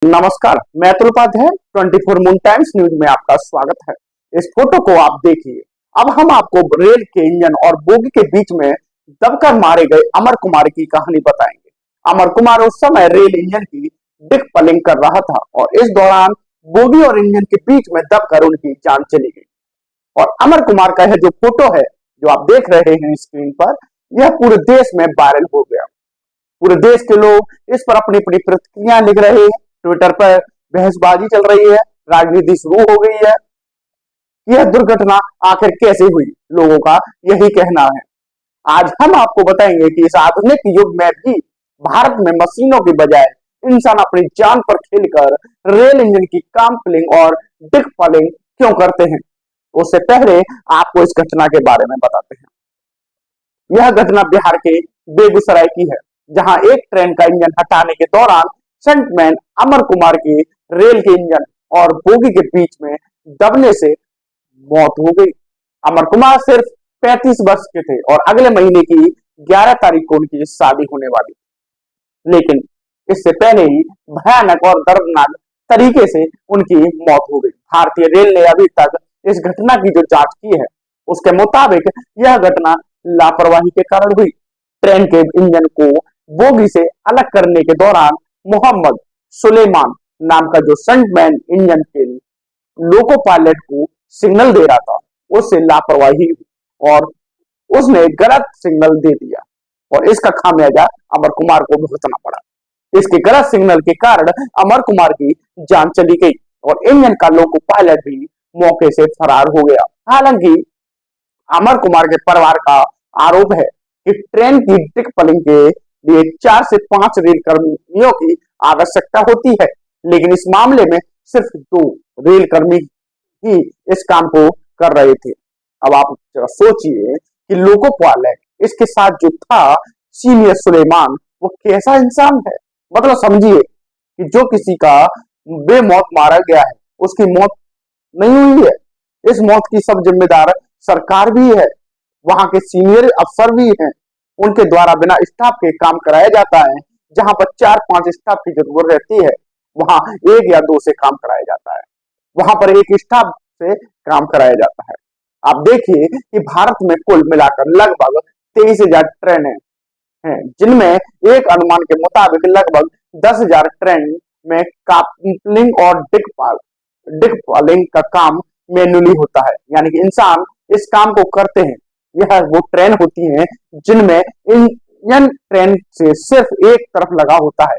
नमस्कार, मैं Atul Upadhyay 24 Moon Times News में आपका स्वागत है। इस फोटो को आप देखिए। अब हम आपको रेल के इंजन और बोगी के बीच में दबकर मारे गए अमर कुमार की कहानी बताएंगे। अमर कुमार उस समय रेल इंजन की डिकपलिंग कर रहा था और इस दौरान बोगी और इंजन के बीच में दबकर उनकी जान चली गई। और अमर कुमार का यह जो फोटो है, जो आप देख रहे हैं स्क्रीन पर, यह पूरे देश में वायरल हो गया। पूरे देश के लोग इस पर अपनी अपनी प्रतिक्रिया लिख रहे हैं। ट्विटर पर बहसबाजी चल रही है, राजनीति शुरू हो गई है। यह दुर्घटना आखिर कैसे हुई, लोगों का यही कहना है। आज हम आपको बताएंगे कि इस आधुनिक युग में भी भारत में मशीनों की बजाय इंसान अपनी जान पर खेलकर रेल इंजन की काम्पलिंग और डिकपलिंग क्यों करते हैं। उससे पहले आपको इस घटना के बारे में बताते हैं। यह घटना बिहार के बेगूसराय की है, जहां एक ट्रेन का इंजन हटाने के दौरान स्टंटमैन अमर कुमार की रेल के इंजन और बोगी के बीच में दबने से मौत हो गई। अमर कुमार सिर्फ 35 वर्ष के थे और अगले महीने की 11 तारीख को उनकी शादी होने वाली थी। लेकिन इससे पहले ही भयानक और दर्दनाक तरीके से उनकी मौत हो गई। भारतीय रेल ने अभी तक इस घटना की जो जांच की है, उसके मुताबिक यह घटना लापरवाही के कारण हुई। ट्रेन के इंजन को बोगी से अलग करने के दौरान मोहम्मद सुलेमान नाम का जो स्टंटमैन इंजन के लोको पायलट को सिग्नल दे रहा था, उससे लापरवाही हुई और उसने गलत सिग्नल दे दिया और इसका खामियाजा अमर कुमार को भुगतना पड़ा। इसके गलत सिग्नल के कारण अमर कुमार की जान चली गई और इंजन का लोको पायलट भी मौके से फरार हो गया। हालांकि अमर कुमार के परिवार का आरोप है कि ट्रेन की डिकपलिंग के लिए 4 से 5 रेल कर्मियों की आवश्यकता होती है, लेकिन इस मामले में सिर्फ 2 रेल कर्मी ही इस काम को कर रहे थे। अब आप जरा सोचिए कि लोको पायलट इसके साथ जो था, सीनियर सुलेमान, वो कैसा इंसान है। मतलब समझिए कि जो किसी का बेमौत मारा गया है, उसकी मौत नहीं हुई है। इस मौत की सब जिम्मेदार सरकार भी है, वहां के सीनियर अफसर भी हैं। उनके द्वारा बिना स्टाफ के काम कराया जाता है। जहां पर 4-5 स्टाफ की जरूरत रहती है, वहां 1 या 2 से काम कराया जाता है। वहां पर एक स्टाफ से काम कराया जाता है। आप देखिए कि भारत में कुल मिलाकर लगभग 23,000 ट्रेनें हैं, जिनमें एक अनुमान के मुताबिक लगभग 10,000 ट्रेन में कापलिंग और डिकपलिंग का काम मैन्युअली होता है, यानी कि इंसान इस काम को करते हैं। यह वो ट्रेन होती हैं जिनमें इंजन ट्रेन से सिर्फ एक तरफ लगा होता है,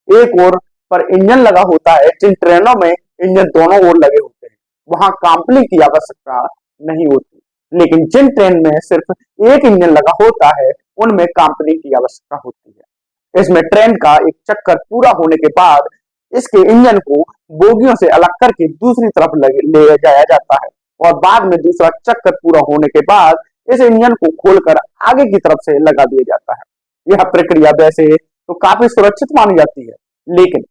एक ओर पर इंजन लगा होता है। जिन ट्रेनों में इंजन दोनों ओर लगे होते हैं, वहां काम्पलिंग की आवश्यकता नहीं होती। लेकिन जिन ट्रेन में सिर्फ एक इंजन लगा होता है, उनमें काम्पलिंग की आवश्यकता होती है। इसमें ट्रेन का एक चक्कर पूरा होने के बाद इसके इंजन को बोगियों से अलग करके दूसरी तरफ ले जाया जाता है और बाद में दूसरा चक्कर पूरा होने के बाद इस इंजन को खोलकर आगे की तरफ से लगा दिया जाता है। यह प्रक्रिया वैसे तो काफी सुरक्षित मानी जाती है, लेकिन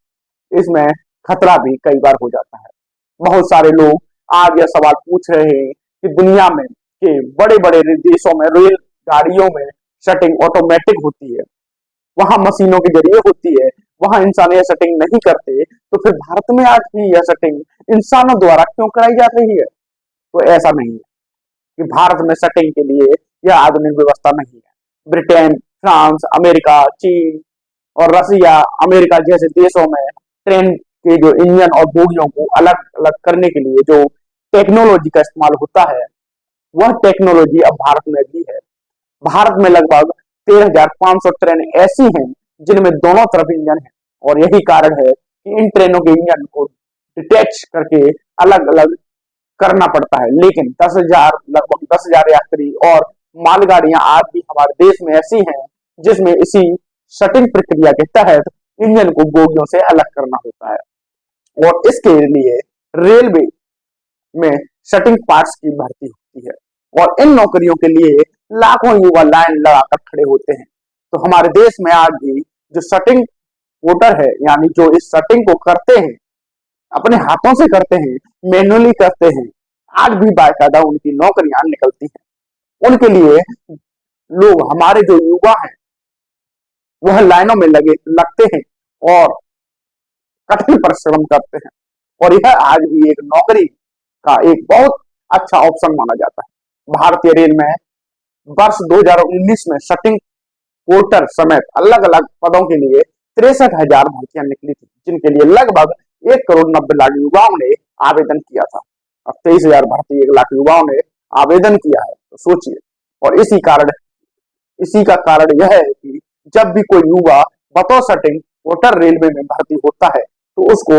इसमें खतरा भी कई बार हो जाता है। बहुत सारे लोग आज यह सवाल पूछ रहे हैं कि दुनिया में के बड़े बड़े देशों में रेल गाड़ियों में शटिंग ऑटोमेटिक होती है, वहां मशीनों के जरिए होती है, वहां इंसान यह सेटिंग नहीं करते, तो फिर भारत में आज भी यह सेटिंग इंसानों द्वारा क्यों कराई जा रही है। तो ऐसा नहीं है कि भारत में सेटिंग के लिए यह आधुनिक व्यवस्था नहीं है। ब्रिटेन, फ्रांस, अमेरिका, चीन और रसिया, अमेरिका जैसे देशों में ट्रेन के जो इंजन और बोगियों को अलग अलग करने के लिए जो टेक्नोलॉजी का इस्तेमाल होता है, वह टेक्नोलॉजी अब भारत में भी है। भारत में लगभग 13,500 ट्रेन ऐसी हैं जिनमें दोनों तरफ इंजन है और यही कारण है कि इन ट्रेनों के इंजन को डिटैच करके अलग अलग करना पड़ता है। लेकिन 10,000 लगभग 10,000 यात्री और मालगाड़ियां आज भी हमारे देश में ऐसी हैं जिसमें इसी शटिंग प्रक्रिया के तहत इंजन को बोगियों से अलग करना होता है और इसके लिए रेलवे में शटिंग पार्ट्स की भर्ती होती है और इन नौकरियों के लिए लाखों युवा लाइन लगाकर खड़े होते हैं। तो हमारे देश में आज भी जो शटिंग वोटर है, यानी जो इस शटिंग को करते हैं, अपने हाथों से करते हैं, मैन्युअली करते हैं, आज भी बाकायदा उनकी नौकरियां निकलती हैं। उनके लिए लोग, हमारे जो युवा हैं, वह लाइनों में लगते हैं और कठिन परिश्रम करते हैं और यह आज भी एक नौकरी का एक बहुत अच्छा ऑप्शन माना जाता है। भारतीय रेल में वर्ष 2019 में सटिंग पोर्टर समेत अलग अलग पदों के लिए 63,000 भर्तियां निकली थी, जिनके लिए लगभग 1,90,00,000 युवाओं ने आवेदन किया था। अब 23,000 भर्ती 1,00,000 युवाओं ने आवेदन किया है, तो सोचिए। और इसी का कारण यह है कि जब भी कोई युवा बतौर सटिंग पोर्टर रेलवे में भर्ती होता है तो उसको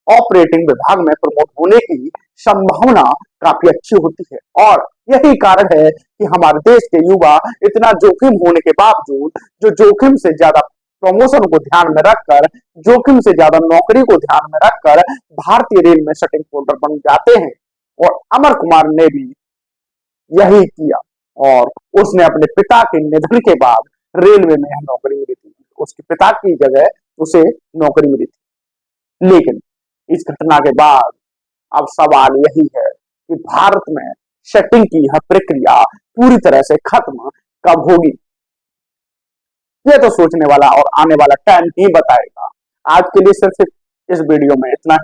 ऑपरेटिंग विभाग में प्रमोट होने की संभावना काफी अच्छी होती है। और यही कारण है कि हमारे देश के युवा इतना जोखिम होने के बावजूद जो जोखिम से ज्यादा प्रमोशन को ध्यान में रखकर, जोखिम से ज्यादा नौकरी को ध्यान में रखकर भारतीय रेल में सटिंग पोर्टर बन जाते हैं। और अमर कुमार ने भी यही किया और उसने अपने पिता के निधन के बाद रेलवे में यह नौकरी मिली थी। उसके पिता की जगह उसे नौकरी मिली थी। लेकिन इस घटना के बाद अब सवाल यही है कि भारत में सटिंग की यह प्रक्रिया पूरी तरह से खत्म कब होगी। यह तो सोचने वाला और आने वाला टाइम ही बताएगा। आज के लिए सिर्फ इस वीडियो में इतना।